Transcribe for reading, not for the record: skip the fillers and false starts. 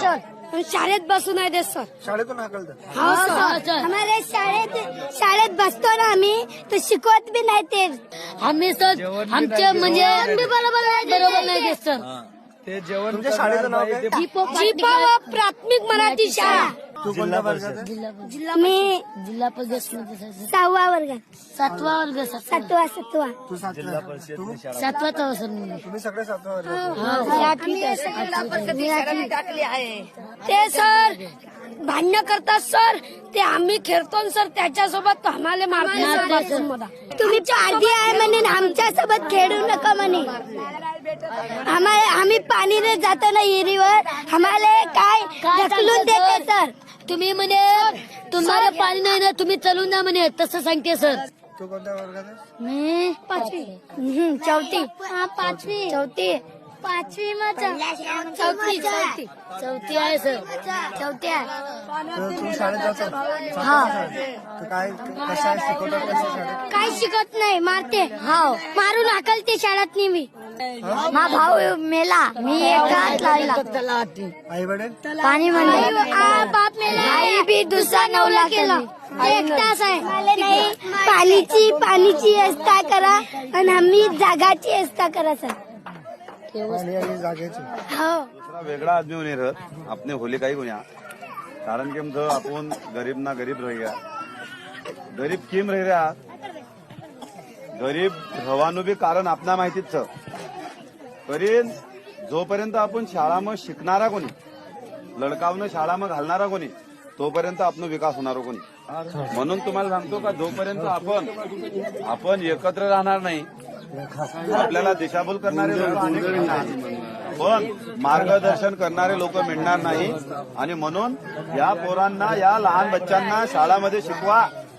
Sir शाळेत बसू नाही देत सर. शाळेतून हाकलतात. हो सर आम्हाला शाळेत बसतो ना आम्ही तर शिकवत बी नाही ते आम्ही सर आमच्या म्हणजे बरोबर नाही देत सर. ते जेवण तुमच्या शाळेचं नाव काय? जीपा प्राथमिक मराठी शाळा. तू कोणत्या वर्गात आहे? मी जिल्हा परिषद 6वा वर्गात 7वा वर्ग 7वा तू सातव्या. तू 7वा सर तुम्ही सगळे 7व्या वर्गात. ते सर भांडण करतात सर ते आम्ही खेळतो सर त्याच्यासोबत आम्हाला मारतात. तुम्ही पार्टी आहे म्हणे आमच्या सोबत खेळू नका म्हणे. आम्ही पाणीने जातो ना विहिरीवर आम्हाला काय ढकलून देते सर. तुम्ही म्हणे तुम्हाला पाणी नाही ना तुम्ही चलून जा म्हणे तसं सांगते सर. तू कोणत्या वर्गात आहे? मी 5वी चौथी 5वी चौथी 5वी चौथी चौथी आहे सर. चौथी आहे. तर तू शाळेत जातो? तर काय कशा शिकवतात कशा शाळेत? काय शिकत नाही मारते. हो मारून हाकलते शाळेत मी. मा भाऊ मेला मी एकाच लागला. आई वडील पाणी म्हणले बाप मेला आई बी दुसरा नवला केला. एकटाच आहे. पाणीची व्यवस्था करा आणि आम्ही जागाची व्यवस्था करा सर. आणि जागेची. हो दूसरा वेगळा आदमी होने रहत अपने होली काही गुन्हा कारण की मतलब आपण गरीब ना गरीब रह गया गरीब किम रह रहा गरीब रवानु बी कारण आपणा माहितीच तरी जोपर्यंत आपण शाळामध्ये शिकणारा कोणी लडकावनं शाळामध्ये घालणारा कोणी तोपर्यंत आपण विकास होणार कोणी. म्हणून तुम्हाला सांगतो का जोपर्यंत आपण एकत्र राहणार नाही आपल्याला दिशाभूल करणारे लोक अनेक मिळणार पण मार्गदर्शन करणारे लोक मिळणार नाही. आणि म्हणून या पोरांना या लहान बच्चांना शाळामध्ये शिकवा